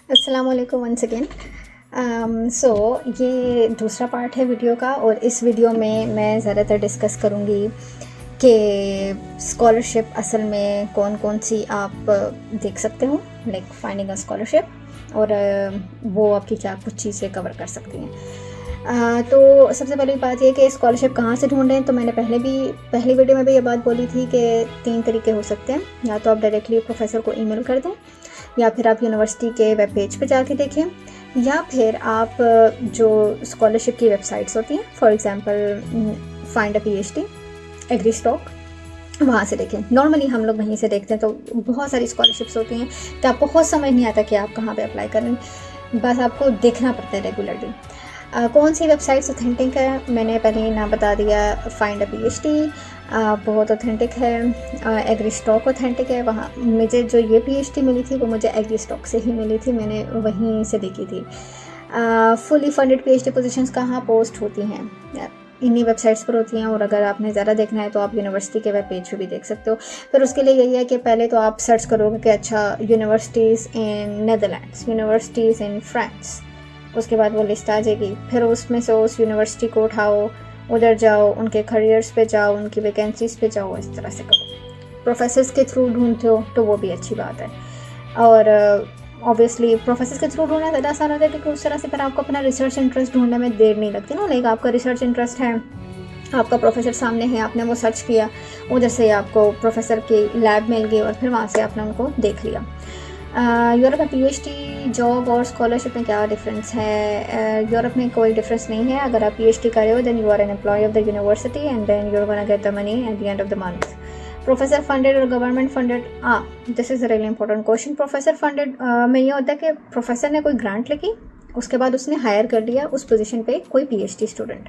अस्सलाम वालेकुम once again. सो ये दूसरा पार्ट है वीडियो का, और इस वीडियो में मैं ज़्यादातर डिस्कस करूँगी कि स्कॉलरशिप असल में कौन कौन सी आप देख सकते हो, लाइक फाइंडिंग अ स्कॉलरशिप, और वो आपकी क्या कुछ चीज़ें कवर कर सकती हैं। तो सबसे पहली बात ये कि स्कॉलरशिप कहाँ से ढूंढें। तो मैंने पहली वीडियो में भी ये बात बोली थी कि 3 तरीके हो सकते हैं। या तो आप डायरेक्टली प्रोफेसर को ईमेल कर दें, या फिर आप यूनिवर्सिटी के वेब पेज पे जाके देखें, या फिर आप जो स्कॉलरशिप की वेबसाइट्स होती हैं, for example find a PhD, agri stock, वहाँ से देखें। नॉर्मली हम लोग वहीं से देखते हैं, तो बहुत सारी स्कॉलरशिप्स होती हैं तो आपको खुद समझ नहीं आता कि आप कहाँ पे अप्लाई करें, बस आपको देखना पड़ता है रेगुलरली। कौन सी वेबसाइट्स ऑथेंटिक है, मैंने पहले ही नाम बता दिया। फाइंड अ पीएचडी बहुत ऑथेंटिक है, एग्री स्टॉक ऑथेंटिक है। वहाँ मुझे जो ये पीएचडी मिली थी वो मुझे एग्री स्टॉक से ही मिली थी, मैंने वहीं से देखी थी। फुली फंडेड पीएचडी पोजीशंस कहाँ पोस्ट होती हैं, इन्हीं वेबसाइट्स पर होती हैं। और अगर आपने ज़्यादा देखना है तो आप यूनिवर्सिटी के वेब पेज पे भी देख सकते हो। फिर उसके लिए यही है कि पहले तो आप सर्च करोगे कि अच्छा universities in Netherlands, universities in France, उसके बाद वो लिस्ट आ जाएगी। फिर उसमें से उस यूनिवर्सिटी को उठाओ, उधर जाओ, उनके करियर्स पे जाओ, उनकी वैकेंसीज़ पे जाओ, इस तरह से करो। प्रोफेसर्स के थ्रू ढूंढते हो तो वो भी अच्छी बात है। और ऑब्वियसली प्रोफेसर्स के थ्रू ढूंढना ज़्यादा आसान होता है, क्योंकि उस तरह से फिर आपको अपना रिसर्च इंटरेस्ट ढूंढने में देर नहीं लगती ना। लाइक आपका रिसर्च इंटरेस्ट है, आपका प्रोफेसर सामने है, आपने वो सर्च किया, उधर से आपको प्रोफेसर की लैब मिल गई और फिर वहाँ से आपने उनको देख लिया। यूरोप में पीएचडी जॉब और स्कॉलरशिप में क्या डिफरेंस है? यूरोप में कोई डिफरेंस नहीं है। अगर आप पीएचडी कर रहे हो then you are an employ of the university and then you are gonna get the money at the end of the month. Professor funded और government funded, this is a really important question. Professor funded में ये होता है कि professor ने कोई grant लिखी, उसके बाद उसने हायर कर लिया उस पोजीशन पे कोई पीएचडी स्टूडेंट।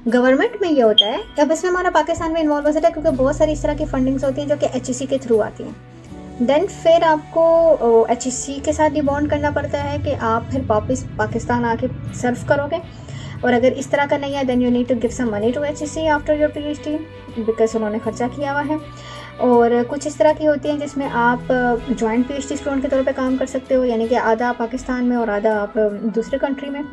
गवर्नमेंट में ये होता है, अब इसमें हमारा पाकिस्तान में इन्वॉल्व हो जाता है, क्योंकि बहुत सारी इस तरह की फंडिंग्स होती हैं जो कि एचईसी के थ्रू आती हैं। देन फिर आपको एचईसी के साथ भी बॉन्ड करना पड़ता है कि आप फिर वापस पाकिस्तान आके सर्व करोगे। और अगर इस तरह का नहीं है then you need to give some money to HEC after your PhD, because उन्होंने खर्चा किया हुआ है। और कुछ इस तरह की होती हैं जिसमें आप जॉइंट पीएचडी स्टूडेंट के तौर पे काम कर सकते हो, यानी कि आधा पाकिस्तान में और आधा आप दूसरे कंट्री में।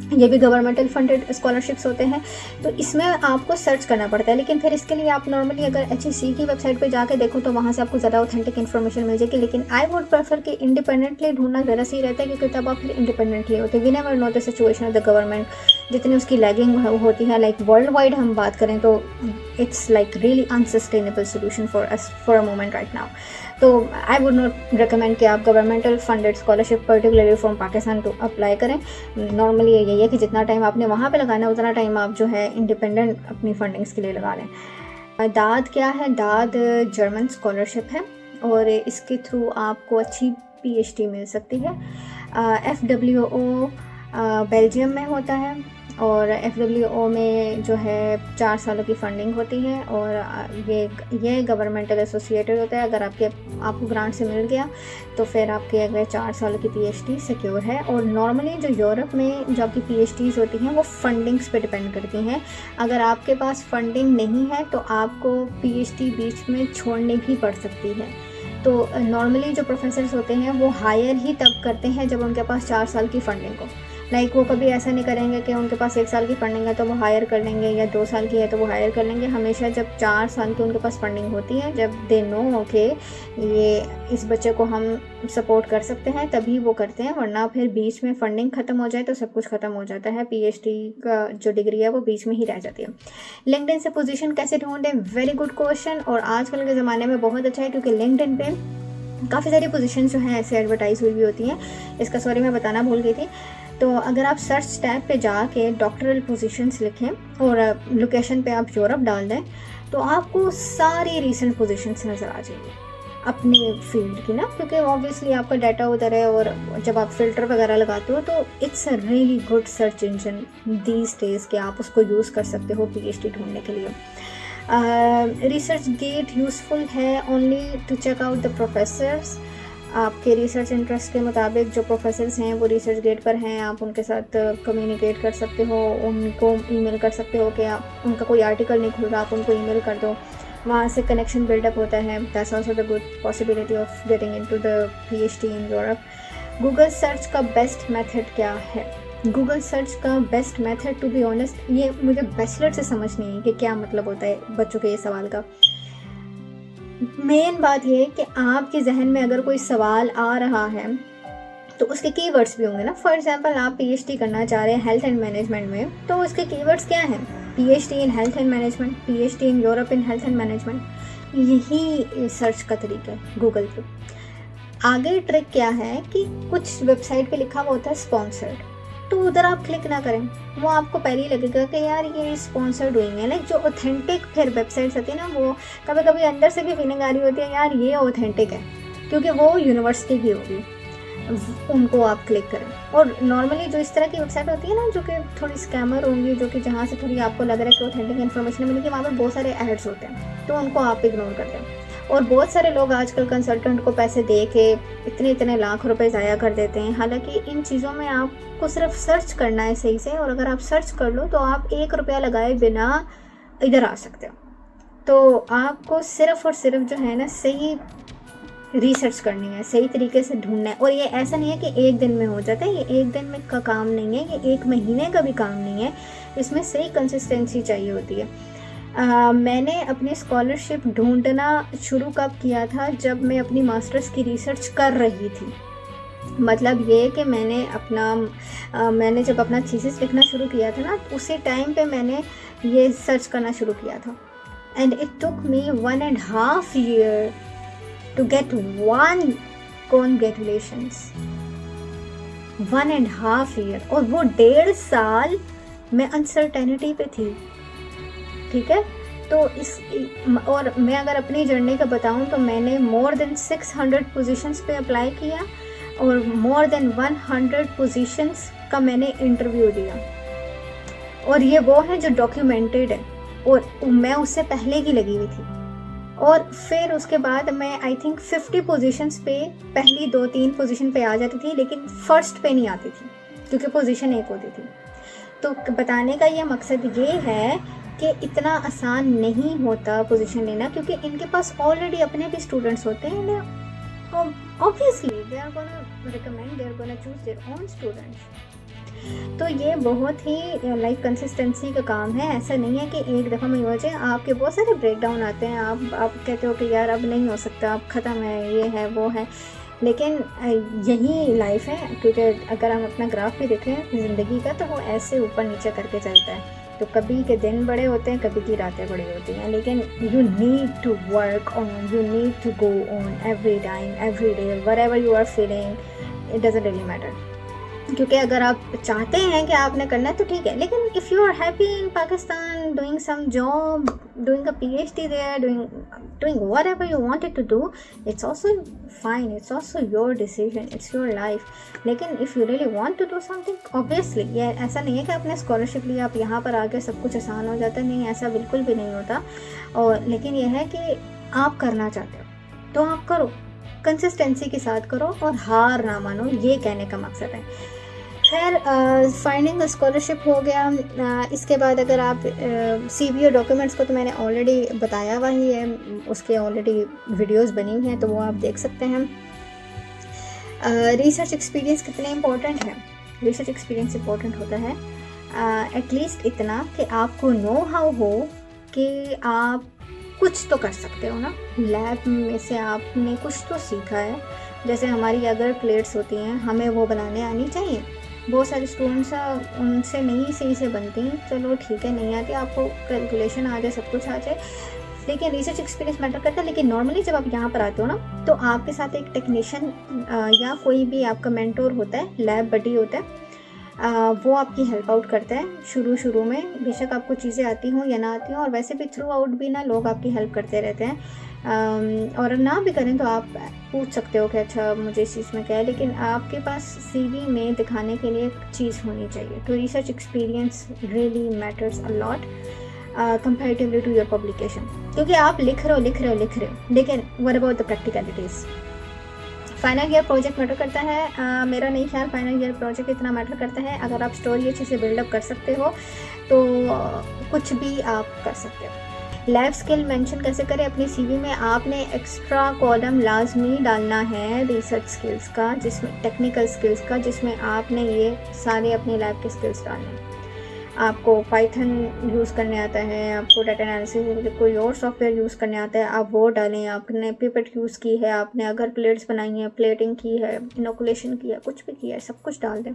ये भी गवर्नमेंटल फंडेड स्कॉलरशिप्स होते हैं। तो इसमें आपको सर्च करना पड़ता है, लेकिन फिर इसके लिए आप नॉर्मली अगर एचईसी की वेबसाइट पे जाके देखो तो वहाँ से आपको ज़्यादा ऑथेंटिक इन्फॉर्मेशन मिल जाएगी। लेकिन आई वुड प्रेफर कि इंडिपेंडेंटली ढूंढना ज़्यादा सही रहता है, क्योंकि तब आप फिर इंडिपेंडेंटली होते हैं। We never know the situation of the government, जितनी उसकी लैगिंग होती है। लाइक वर्ल्ड वाइड हम बात करें तो it's like really unsustainable solution for us for a moment right now. तो आई वुड नॉट रिकमेंड कि आप governmental funded scholarship particularly from Pakistan to apply करें। नॉर्मली यही है कि जितना टाइम आपने वहाँ पे लगाना है उतना टाइम आप जो है इंडिपेंडेंट अपनी फंडिंग्स के लिए लगा लें। दाद क्या है? दाद जर्मन स्कॉलरशिप है और इसके थ्रू आपको अच्छी पीएचडी मिल सकती है। FWO बेल्जियम में होता है, और FWO में जो है 4 सालों की फंडिंग होती है, और ये गवर्नमेंटल एसोसिएटेड होता है। अगर आपको ग्रांट से मिल गया तो फिर आपके अगर 4 सालों की पीएचडी सिक्योर है। और नॉर्मली जो यूरोप में जो आपकी पीएचडीज़ होती हैं वो फंडिंग्स पे डिपेंड करती हैं। अगर आपके पास फंडिंग नहीं है तो आपको पीएचडी बीच में छोड़नी भी पड़ सकती है। तो नॉर्मली जो प्रोफेसर्स होते हैं वो हायर ही तब करते हैं जब उनके पास 4 साल की फंडिंग हो। लाइक वो कभी ऐसा नहीं करेंगे कि उनके पास 1 साल की फंडिंग है तो वो हायर कर लेंगे, या 2 साल की है तो वो हायर कर लेंगे। हमेशा जब 4 साल की उनके पास फंडिंग होती है, जब दे नो कि ये इस बच्चे को हम सपोर्ट कर सकते हैं, तभी वो करते हैं। वरना फिर बीच में फंडिंग ख़त्म हो जाए तो सब कुछ ख़त्म हो जाता है। पीएचडी का जो डिग्री है वो बीच में ही रह जाती है। लिंक्डइन से पोजीशन कैसे ढूंढें? Very good question. और आजकल के ज़माने में बहुत अच्छा है, क्योंकि लिंक्डइन पे काफ़ी सारी पोजीशन जो हैं ऐसे एडवर्टाइज हुई भी होती हैं। इसका सॉरी मैं बताना भूल गई थी। तो अगर आप सर्च टैब पे जाके डॉक्टरल पोजीशंस लिखें और लोकेशन पे आप यूरोप डाल दें तो आपको सारी रीसेंट पोजीशंस नज़र आ जाएंगी अपने फील्ड की ना, क्योंकि ऑब्वियसली आपका डाटा उधर है। और जब आप फ़िल्टर वगैरह लगाते हो तो it's a really good search engine these days के, आप उसको यूज़ कर सकते हो पीएचडी ढूंढने के लिए। रिसर्च गेट यूज़फुल है only to check out the professors. आपके रिसर्च इंटरेस्ट के मुताबिक जो प्रोफेसर्स हैं वो रिसर्च गेट पर हैं, आप उनके साथ कम्युनिकेट कर सकते हो, उनको ईमेल कर सकते हो कि आप उनका कोई आर्टिकल नहीं खुल रहा, आप उनको ईमेल कर दो, वहाँ से कनेक्शन बिल्डअप होता है। That's also the good possibility of getting into the PhD in Europe. Google search का बेस्ट मेथड क्या है? गूगल सर्च का best method, to be honest, ये मुझे बैचलर से समझ नहीं है कि क्या मतलब होता है बच्चों के ये सवाल का। मेन बात ये है कि आपके जहन में अगर कोई सवाल आ रहा है तो उसके कीवर्ड्स भी होंगे ना। फॉर एग्जांपल, आप पीएचडी करना चाह रहे हैं हेल्थ एंड मैनेजमेंट में, तो उसके कीवर्ड्स क्या हैं? PhD in health and management, PhD in Europe in health and management. यही सर्च का तरीका है गूगल पे। आगे ट्रिक क्या है कि कुछ वेबसाइट पे लिखा हुआ होता है स्पॉन्सर्ड, तो उधर आप क्लिक ना करें। वो आपको पहले ही लगेगा कि यार ये स्पॉन्सर्ड हुई है। लाइक जो ऑथेंटिक फिर वेबसाइट्स होती है ना, वो कभी कभी अंदर से भी फीलिंग आ रही होती है यार ये ऑथेंटिक है, क्योंकि वो यूनिवर्सिटी की होगी, उनको आप क्लिक करें। और नॉर्मली जो इस तरह की वेबसाइट होती है ना, जो कि थोड़ी स्कैमर होंगी, जो कि जहाँ से थोड़ी आपको लग रहा है कि ऑथेंटिक इन्फॉर्मेशन मिलेगी, वहाँ पर बहुत सारे एड्स होते हैं, तो उनको आप इग्नोर कर दें। और बहुत सारे लोग आजकल कंसल्टेंट को पैसे दे के इतने इतने लाख रुपए ज़ाया कर देते हैं। हालांकि इन चीज़ों में आपको सिर्फ सर्च करना है सही से, और अगर आप सर्च कर लो तो आप 1 रुपया लगाए बिना इधर आ सकते हो। तो आपको सिर्फ और सिर्फ जो है ना सही रिसर्च करनी है, सही तरीके से ढूंढना है। और ये ऐसा नहीं है कि एक दिन में हो जाता है, ये एक दिन में का काम नहीं है, ये 1 महीने का भी काम नहीं है। इसमें सही कंसिस्टेंसी चाहिए होती है। मैंने अपनी स्कॉलरशिप ढूंढना शुरू कब किया था? जब मैं अपनी मास्टर्स की रिसर्च कर रही थी। मतलब ये कि मैंने जब अपना थीसिस लिखना शुरू किया था ना, उसी टाइम पे मैंने ये सर्च करना शुरू किया था। And it took me 1.5 year to get 1 congratulations, 1.5 year। और वो 1.5 साल मैं अनसर्टेनिटी पे थी, ठीक है। तो और मैं अगर अपनी जर्नी का बताऊं तो मैंने मोर देन 600 पोजीशंस पे अप्लाई किया, और मोर देन 100 पोजीशंस का मैंने इंटरव्यू दिया। और ये वो है जो डॉक्यूमेंटेड है, और मैं उससे पहले की लगी हुई थी। और फिर उसके बाद मैं आई थिंक 50 पोजीशंस पे, पहली 2-3 पोजीशन पे आ जाती थी, लेकिन फर्स्ट पे नहीं आती थी क्योंकि पोजीशन एक होती थी। तो बताने का ये मकसद ये है कि इतना आसान नहीं होता पोजीशन लेना, क्योंकि इनके पास ऑलरेडी अपने भी स्टूडेंट्स होते हैं। Obviously they are gonna recommend, they are gonna choose their own students. तो ये बहुत ही लाइक कंसिस्टेंसी का काम है। ऐसा नहीं है कि एक दफ़ा में हो जाए। आपके बहुत सारे ब्रेक डाउन आते हैं, आप कहते हो कि यार अब नहीं हो सकता, अब ख़त्म है, ये है वो है, लेकिन यही लाइफ है। क्योंकि अगर हम अपना ग्राफ भी देखें ज़िंदगी का, तो वो ऐसे ऊपर नीचे करके चलता है। तो कभी के दिन बड़े होते हैं, कभी की रातें बड़ी होती हैं, लेकिन you need to work on, you need to go on every time, every day, wherever you are feeling, it doesn't really matter. क्योंकि अगर आप चाहते हैं कि आपने करना है तो ठीक है, लेकिन if you are happy in Pakistan doing some job, doing a PhD there, doing whatever you wanted to do, it's also fine, it's also your decision, it's your life. लेकिन if you really want to do something, obviously ये ऐसा नहीं है कि आपने scholarship लिया आप यहाँ पर आके सब कुछ आसान हो जाता है, नहीं, ऐसा बिल्कुल भी नहीं होता। और लेकिन यह है कि आप करना चाहते हो तो आप करो, कंसिस्टेंसी के साथ करो और हार ना मानो, ये कहने का मकसद है। खैर, फाइंडिंग स्कॉलरशिप हो गया। इसके बाद अगर आप CV और डॉक्यूमेंट्स को तो मैंने ऑलरेडी बताया हुआ ही है, उसके ऑलरेडी वीडियोस बनी हुई हैं, तो वो आप देख सकते हैं। रिसर्च एक्सपीरियंस कितने इम्पोर्टेंट है? रिसर्च एक्सपीरियंस इम्पोर्टेंट होता है एटलीस्ट इतना कि आपको नो हाउ हो कि आप कुछ तो कर सकते हो ना। लैब में से आपने कुछ तो सीखा है। जैसे हमारी अगर प्लेट्स होती हैं, हमें वो बनाने आनी चाहिए। बहुत सारे स्टूडेंट्स उनसे नहीं सही से बनती, चलो ठीक है, नहीं आती, आपको कैलकुलेशन आ जाए, सब कुछ आ जाए, लेकिन रिसर्च एक्सपीरियंस मैटर करता है। लेकिन नॉर्मली जब आप यहाँ पर आते हो ना, तो आपके साथ एक टेक्नीशियन या कोई भी आपका मेंटोर होता है, लैब बडी होता है, वो आपकी हेल्प आउट करता है शुरू में। बेशक आपको चीज़ें आती हों या ना आती हों, और वैसे भी थ्रू आउट भी ना लोग आपकी हेल्प करते रहते हैं। और ना भी करें तो आप पूछ सकते हो कि अच्छा मुझे इस चीज़ में क्या है, लेकिन आपके पास CV में दिखाने के लिए एक चीज़ होनी चाहिए। तो research experience really matters a lot comparatively to your publication, क्योंकि आप लिख रहे हो, लेकिन what about the practicalities? Final year project matter करता है। मेरा नहीं ख्याल फाइनल ईयर प्रोजेक्ट इतना मैटर करता है। अगर आप स्टोरी अच्छे से बिल्डअप कर सकते हो तो कुछ भी आप कर सकते हो। लैब स्किल मेंशन कैसे करें अपनी सीवी में? आपने एक्स्ट्रा कॉलम लाजमी डालना है रिसर्च स्किल्स का, जिसमें टेक्निकल स्किल्स का, जिसमें आपने ये सारे अपने लैब के स्किल्स डालने हैं। आपको पाइथन यूज़ करने आता है, आपको डाटा एनालिसिस कोई और सॉफ्टवेयर यूज़ करने आता है, आप वो डालें। आपने पिपेट यूज़ की है, आपने अगर प्लेट्स बनाई हैं, प्लेटिंग की है, इनोकुलेशन की है, कुछ भी किया है, सब कुछ डाल दें।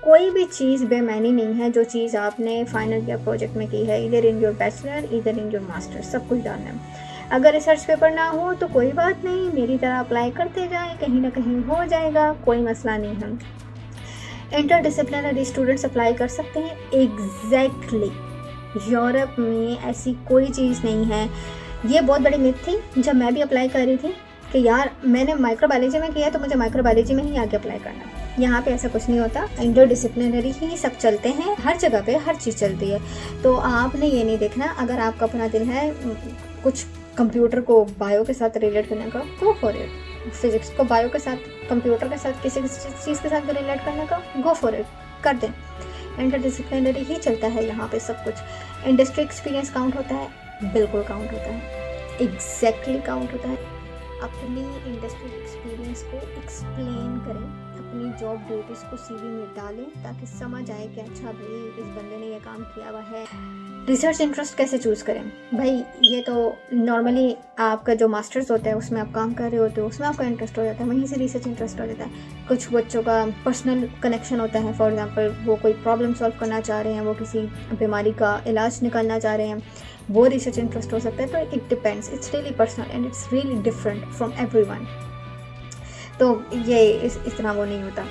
कोई भी चीज़ बेमानी नहीं है जो चीज़ आपने फाइनल ईयर प्रोजेक्ट में की है, इधर इन योर बैचलर इधर इन योर मास्टर, सब कुछ डालना है। अगर रिसर्च पेपर ना हो तो कोई बात नहीं, मेरी तरह अप्लाई करते जाएं, कहीं ना कहीं हो जाएगा, कोई मसला नहीं है। इंटरडिसिप्लिनरी स्टूडेंट्स अप्लाई कर सकते हैं। एग्जैक्टली यूरोप में ऐसी कोई चीज़ नहीं है। ये बहुत बड़ी मिथ थी जब मैं भी अप्लाई कर रही थी कि यार मैंने माइक्रोबायोलॉजी में किया तो मुझे माइक्रोबायोलॉजी में ही आगे अप्लाई करना है। यहाँ पे ऐसा कुछ नहीं होता, इंटरडिसिप्लिनरी ही सब चलते हैं, हर जगह पे हर चीज़ चलती है। तो आपने ये नहीं देखना, अगर आपका अपना दिल है कुछ कंप्यूटर को बायो के साथ रिलेट करने का, गो फॉर इट। फिजिक्स को बायो के साथ, कंप्यूटर के साथ, किसी चीज़ के साथ रिलेट करने का, गो फॉर इट, कर दें। इंटरडिसिप्लिनरी ही चलता है यहाँ पे सब कुछ। इंडस्ट्री एक्सपीरियंस काउंट होता है, बिल्कुल काउंट होता है, एग्जैक्टली काउंट होता है। अपनी इंडस्ट्री एक्सपीरियंस को एक्सप्लेन करें, अपनी जॉब ड्यूटीज़ को सीवी में डालें ताकि समझ आए कि अच्छा भाई इस बंदे ने ये काम किया हुआ है। रिसर्च इंटरेस्ट कैसे चूज़ करें? भाई ये तो नॉर्मली आपका जो मास्टर्स होता है उसमें आप काम कर रहे होते हो, उसमें आपका इंटरेस्ट हो जाता है, वहीं से रिसर्च इंटरेस्ट हो जाता है। कुछ बच्चों का पर्सनल कनेक्शन होता है, फॉर एग्जांपल वो कोई प्रॉब्लम सॉल्व करना चाह रहे हैं, वो किसी बीमारी का इलाज निकालना चाह रहे हैं, वो रिसर्च इंटरेस्ट हो सकता है। तो it depends, it's really personal and it's really different from everyone. तो ये इतना वो नहीं होता।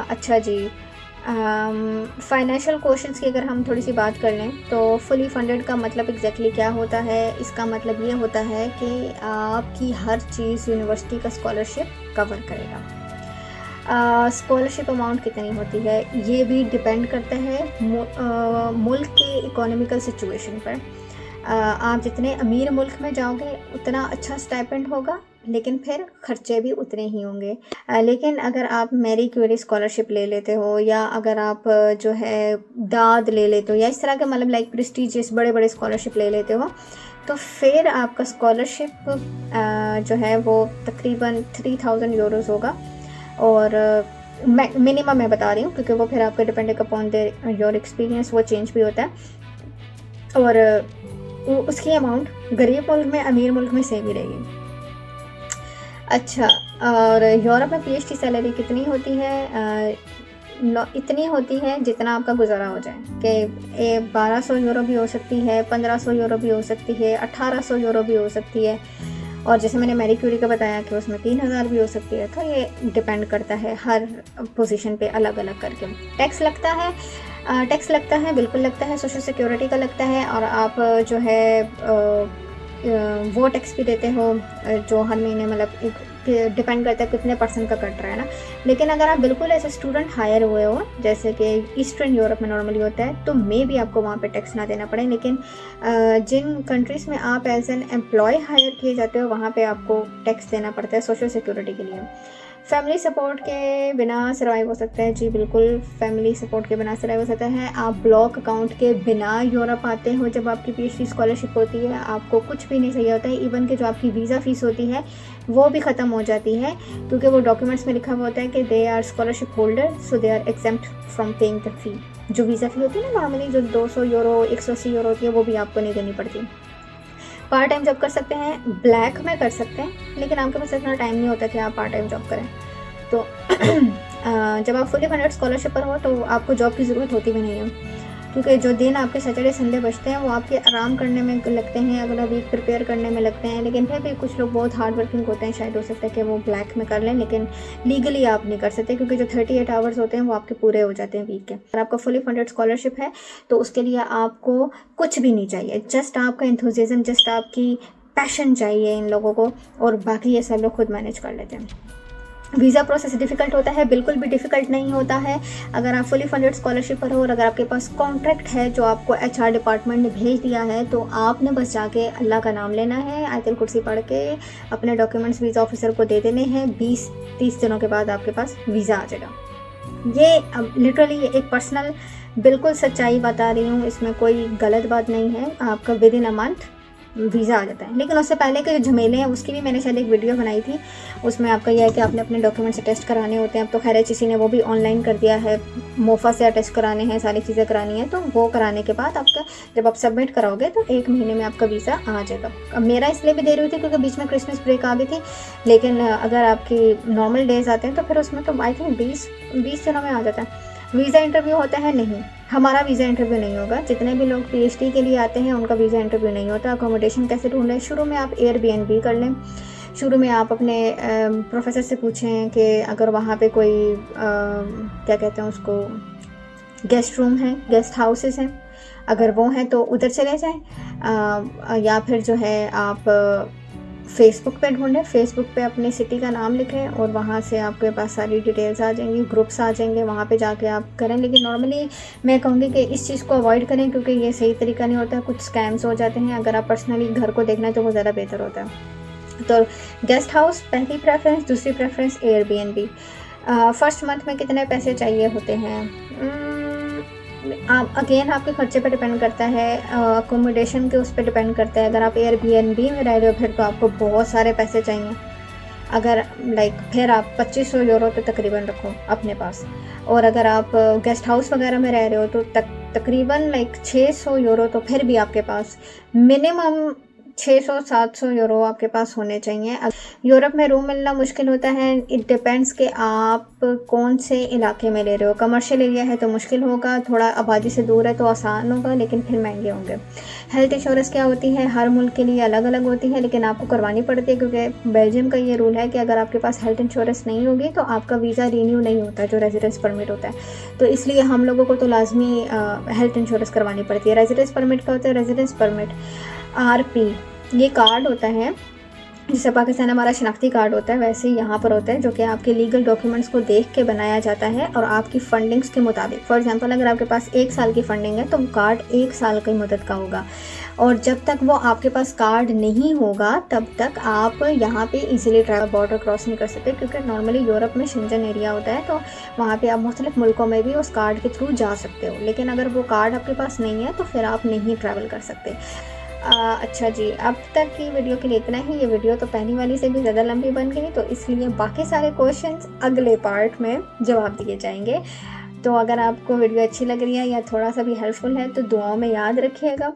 अच्छा जी, फाइनेंशियल क्वेश्चंस की अगर हम थोड़ी सी बात कर लें तो फुली फंडेड का मतलब एग्जैक्टली क्या होता है? इसका मतलब ये होता है कि आपकी हर चीज़ यूनिवर्सिटी का स्कॉलरशिप कवर करेगा। स्कॉलरशिप अमाउंट कितनी होती है ये भी डिपेंड करता है मुल्क के इकोनॉमिकल सिचुएशन पर। आप जितने अमीर मुल्क में जाओगे उतना अच्छा स्टाइपेंड होगा, लेकिन फिर खर्चे भी उतने ही होंगे। लेकिन अगर आप मैरी क्यूरी स्कॉलरशिप ले लेते हो, या अगर आप जो है दाद ले लेते हो, या इस तरह के मतलब लाइक प्रेस्टीजियस बड़े बड़े स्कॉलरशिप ले लेते हो, तो फिर आपका स्कॉलरशिप जो है वो तकरीबन 3000 यूरोज़ होगा। और मिनिमम मैं बता रही हूँ क्योंकि वो फिर आपका डिपेंड अपॉन योर एक्सपीरियंस वो चेंज भी होता है। और उसकी अमाउंट गरीब मुल्क में अमीर मुल्क में सेम ही रहेगी। अच्छा, और यूरोप में पीएचडी सैलरी कितनी होती है? इतनी होती है जितना आपका गुजारा हो जाए, कि 1200 यूरो भी हो सकती है, 1500 यूरो भी हो सकती है, 1800 यूरो भी हो सकती है, और जैसे मैंने मैरी क्यूरी का बताया कि उसमें 3000 भी हो सकती है। तो ये डिपेंड करता है हर पोजीशन पे अलग अलग करके। टैक्स लगता है, टैक्स लगता है, बिल्कुल लगता है, सोशल सिक्योरिटी का लगता है, और आप जो है वो टैक्स भी देते हो जो हर महीने मतलब डिपेंड करता है कितने % का कट रहा है ना। लेकिन अगर आप बिल्कुल ऐसे स्टूडेंट हायर हुए हो जैसे कि ईस्टर्न यूरोप में नॉर्मली होता है, तो मे भी आपको वहाँ पे टैक्स ना देना पड़े। लेकिन जिन कंट्रीज़ में आप एज एन एम्प्लॉय हायर किए जाते हो वहाँ पे आपको टैक्स देना पड़ता है सोशल सिक्योरिटी के लिए। फैमिली सपोर्ट के बिना सर्वाइव हो सकता है? जी बिल्कुल, फैमिली सपोर्ट के बिना सर्वाइव हो सकता है। आप ब्लॉक अकाउंट के बिना यूरोप आते हो जब आपकी पीएचडी स्कॉलरशिप होती है, आपको कुछ भी नहीं चाहिए होता है। इवन कि जो आपकी वीज़ा फ़ीस होती है वो भी ख़त्म हो जाती है, क्योंकि वो डॉक्यूमेंट्स में लिखा हुआ होता है कि they are scholarship holder so they are exempt from paying the fee. जो वीज़ा फ़ी होती है ना नॉर्मली जो 200 यूरो 180 यूरो होती है, वो भी आपको नहीं देनी पड़ती। पार्ट टाइम जॉब कर सकते हैं, ब्लैक में कर सकते हैं, लेकिन आपके पास इतना टाइम नहीं होता कि आप पार्ट टाइम जॉब करें। तो जब आप फुली फंडेड स्कॉलरशिप पर हो तो आपको जॉब की ज़रूरत होती भी नहीं है, क्योंकि जो दिन आपके सैटरडे संडे बचते हैं वो आपके आराम करने में लगते हैं, अगला वीक प्रिपेयर करने में लगते हैं। लेकिन फिर भी कुछ लोग बहुत हार्ड वर्किंग होते हैं, शायद हो सकता है कि वो ब्लैक में कर लें, लेकिन लीगली आप नहीं कर सकते, क्योंकि जो 38 आवर्स होते हैं वो आपके पूरे हो जाते हैं वीक के। अगर आपका फुली फंडेड स्कॉलरशिप है तो उसके लिए आपको कुछ भी नहीं चाहिए, जस्ट आपका एंथुसियाज्म, जस्ट आपकी पैशन चाहिए इन लोगों को, और बाकी ये सब लोग खुद मैनेज कर लेते हैं। वीज़ा प्रोसेस डिफ़िकल्ट होता है? बिल्कुल भी डिफ़िकल्ट नहीं होता है। अगर आप फुली फंडेड स्कॉलरशिप पर हो और अगर आपके पास कॉन्ट्रैक्ट है जो आपको एचआर डिपार्टमेंट ने भेज दिया है, तो आपने बस जाके अल्लाह का नाम लेना है, आयतुल कुर्सी पढ़ के अपने डॉक्यूमेंट्स वीज़ा ऑफिसर को दे देने हैं। 20-30 दिनों के बाद आपके पास वीज़ा आ जाएगा। ये लिटरली एक पर्सनल बिल्कुल सच्चाई बता रही हूँ, इसमें कोई गलत बात नहीं है। आपका within a month visa आ जाता है। लेकिन उससे पहले के जो झमेले हैं उसकी भी मैंने शायद एक वीडियो बनाई थी। उसमें आपका यह है कि आपने अपने डॉक्यूमेंट्स अटेस्ट कराने होते हैं। अब तो खैर किसी ने वो भी ऑनलाइन कर दिया है, मोफा से अटेस्ट कराने हैं, सारी चीज़ें करानी है। तो वो कराने के बाद आपका जब आप सबमिट कराओगे तो 1 महीने में आपका वीज़ा आ जाएगा। अब मेरा इसलिए भी देरी हुई थी क्योंकि बीच में क्रिसमस ब्रेक आ गई थी। लेकिन अगर आपकी नॉर्मल डेज आते हैं तो फिर उसमें तो आई थिंक 20 दिनों में आ जाता है। वीज़ा इंटरव्यू होता है? नहीं, हमारा वीज़ा इंटरव्यू नहीं होगा। जितने भी लोग पीएचडी के लिए आते हैं उनका वीज़ा इंटरव्यू नहीं होता। अकोमोडेशन कैसे ढूंढें? शुरू में आप एयरबीएनबी कर लें। शुरू में आप अपने प्रोफेसर से पूछें कि अगर वहाँ पे कोई क्या कहते हैं उसको, गेस्ट रूम है, गेस्ट हाउसेस हैं, अगर वो हैं तो उधर चले जाएं। या फिर जो है आप फेसबुक पे ढूंढें। फेसबुक पे अपनी सिटी का नाम लिखें और वहाँ से आपके पास सारी डिटेल्स आ जाएंगी, ग्रुप्स आ जाएंगे, वहाँ पे जाके आप करें। लेकिन नॉर्मली मैं कहूँगी कि इस चीज़ को अवॉइड करें क्योंकि ये सही तरीका नहीं होता, कुछ स्कैम्स हो जाते हैं। अगर आप पर्सनली घर को देखना है तो वो ज़्यादा बेहतर होता है। तो गेस्ट हाउस पहली प्रेफरेंस। दूसरी प्रेफरेंस एयरबीएनबी। फर्स्ट मंथ में कितने पैसे चाहिए होते हैं? आप अगेन आपके खर्चे पे डिपेंड करता है, अकोमोडेशन के उस पर डिपेंड करता है। अगर आप एयरबीएनबी में रह रहे हो फिर तो आपको बहुत सारे पैसे चाहिए। अगर फिर आप 2500 यूरो तो तकरीबन रखो अपने पास। और अगर आप गेस्ट हाउस वगैरह में रह रहे हो तो तकरीबन 600 यूरो तो फिर भी आपके पास मिनिमम 600-700 यूरो आपके पास होने चाहिए। यूरोप में रूम मिलना मुश्किल होता है। इट डिपेंड्स कि आप कौन से इलाके में ले रहे हो। कमर्शियल एरिया है तो मुश्किल होगा, थोड़ा आबादी से दूर है तो आसान होगा, लेकिन फिर महंगे होंगे। हेल्थ इंश्योरेंस क्या होती है? हर मुल्क के लिए अलग अलग होती है, लेकिन आपको करवानी पड़ती है क्योंकि बेल्जियम का ये रूल है कि अगर आपके पास हेल्थ इंश्योरेंस नहीं होगी तो आपका वीज़ा रीन्यू नहीं होता, जो रेजिडेंस परमिट होता है। तो इसलिए हम लोगों को तो लाजमी हेल्थ इंश्योरेंस करवानी पड़ती है। रेजिडेंस परमिट क्या होता है? रेजिडेंस परमिट आरपी, ये कार्ड होता है जैसे पाकिस्तान हमारा शनाख्ती कार्ड होता है, वैसे ही यहाँ पर होता है, जो कि आपके लीगल डॉक्यूमेंट्स को देख के बनाया जाता है और आपकी फंडिंग्स के मुताबिक। फॉर एग्जांपल अगर आपके पास 1 साल की फंडिंग है तो वो कार्ड 1 साल की मदद का होगा। और जब तक वो आपके पास कार्ड नहीं होगा तब तक आप यहाँ पे इजीली ट्रैवल बॉर्डर क्रॉस नहीं कर सकते, क्योंकि नॉर्मली यूरोप में शेंजन एरिया होता है तो वहाँ पे आप मुख्तलिफ मुल्कों में भी उस कार्ड के थ्रू जा सकते हो। लेकिन अगर वो कार्ड आपके पास नहीं है तो फिर आप नहीं ट्रैवल कर सकते। अच्छा जी, अब तक की वीडियो के लिए इतना ही। ये वीडियो तो पहली वाली से भी ज़्यादा लंबी बन गई, तो इसलिए बाकी सारे क्वेश्चंस अगले पार्ट में जवाब दिए जाएंगे। तो अगर आपको वीडियो अच्छी लग रही है या थोड़ा सा भी हेल्पफुल है तो दुआओं में याद रखिएगा।